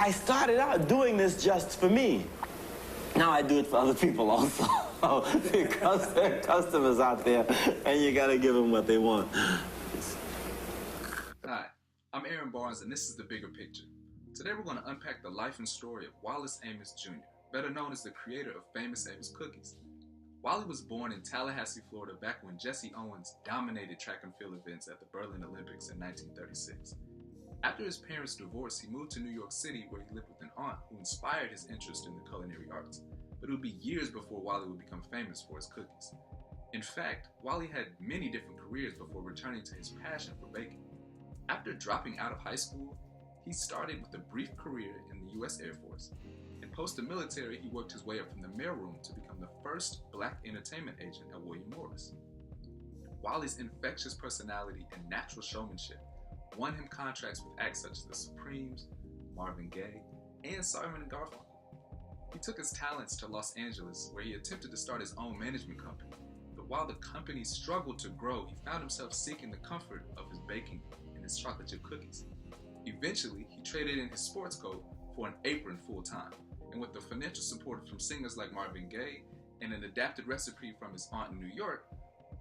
I started out doing this just for me. Now I do it for other people also. Because there are customers out there, and you gotta give them what they want. Hi, I'm Aaron Barnes, and this is The Bigger Picture. Today we're going to unpack the life and story of Wallace Amos Jr., better known as the creator of Famous Amos cookies. Wally was born in Tallahassee, Florida, back when Jesse Owens dominated track and field events at the Berlin Olympics in 1936. After his parents' divorce, he moved to New York City, where he lived with an aunt who inspired his interest in the culinary arts. But it would be years before Wally would become famous for his cookies. In fact, Wally had many different careers before returning to his passion for baking. After dropping out of high school, he started with a brief career in the U.S. Air Force. And post the military, he worked his way up from the mailroom to become the first black entertainment agent at William Morris. Wally's infectious personality and natural showmanship won him contracts with acts such as the Supremes, Marvin Gaye, and Simon & Garfunkel. He took his talents to Los Angeles, where he attempted to start his own management company. But while the company struggled to grow, he found himself seeking the comfort of his baking and his chocolate chip cookies. Eventually, he traded in his sports coat for an apron full-time. And with the financial support from singers like Marvin Gaye and an adapted recipe from his aunt in New York,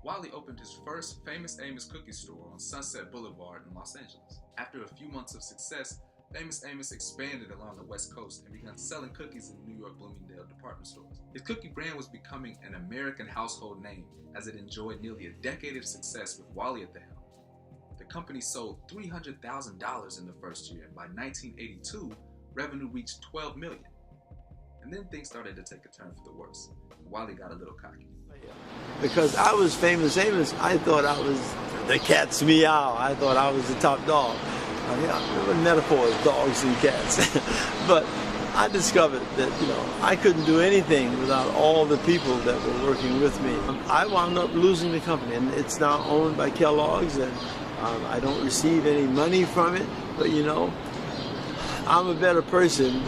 Wally opened his first Famous Amos cookie store on Sunset Boulevard in Los Angeles. After a few months of success, Famous Amos expanded along the West Coast and began selling cookies in New York Bloomingdale department stores. His cookie brand was becoming an American household name as it enjoyed nearly a decade of success with Wally at the helm. The company sold $300,000 in the first year, and by 1982, revenue reached $12 million. And then things started to take a turn for the worse. Wally got a little cocky. Because I was Famous Amos, I thought I was the cat's meow. I thought I was the top dog. The metaphor is dogs and cats. But I discovered that, I couldn't do anything without all the people that were working with me. I wound up losing the company, and it's now owned by Kellogg's, and I don't receive any money from it. But, I'm a better person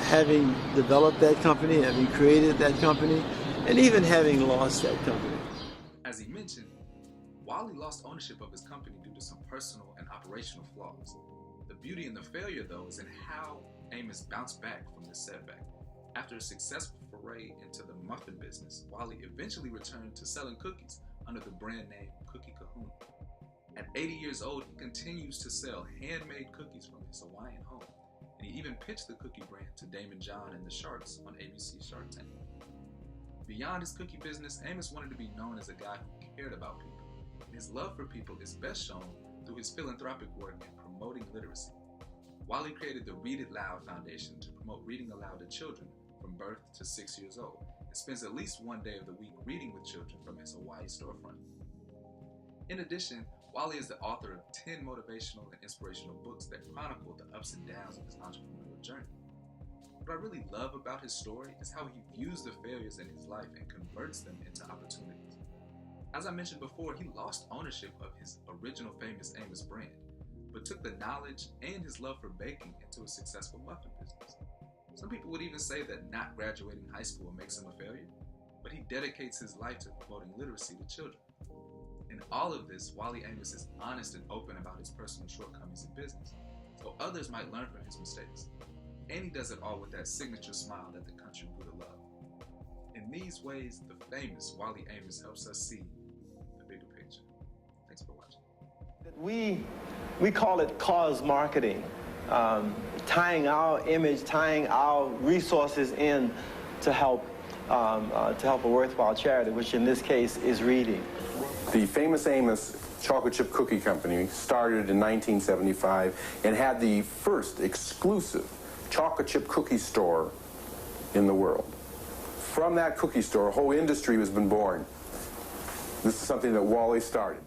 having developed that company, having created that company, and even having lost that company. As he mentioned, Wally lost ownership of his company due to some personal and operational flaws. The beauty and the failure, though, is in how Amos bounced back from this setback. After a successful foray into the muffin business, Wally eventually returned to selling cookies under the brand name Cookie Kahuna. At 80 years old, he continues to sell handmade cookies from his Hawaiian home, and he even pitched the cookie brand to Damon John and the Sharks on ABC Shark Tank. Beyond his cookie business, Amos wanted to be known as a guy who cared about people. His love for people is best shown through his philanthropic work in promoting literacy. Wally created the Read It Loud Foundation to promote reading aloud to children from birth to 6 years old, and spends at least one day of the week reading with children from his Hawaii storefront. In addition, Wally is the author of 10 motivational and inspirational books that chronicle the ups and downs of his entrepreneurial journey. What I really love about his story is how he views the failures in his life and converts them into opportunities. As I mentioned before, he lost ownership of his original Famous Amos brand, but took the knowledge and his love for baking into a successful muffin business. Some people would even say that not graduating high school makes him a failure, but he dedicates his life to promoting literacy to children. In all of this, Wally Amos is honest and open about his personal shortcomings in business, so others might learn from his mistakes. And he does it all with that signature smile that the country grew to love. In these ways, the famous Wally Amos helps us see the bigger picture. Thanks for watching. We call it cause marketing, tying our image, tying our resources in to help a worthwhile charity, which in this case is reading. The Famous Amos Chocolate Chip Cookie Company started in 1975 and had the first exclusive chocolate chip cookie store in the world. From that cookie store, a whole industry has been born. This is something that Wally started.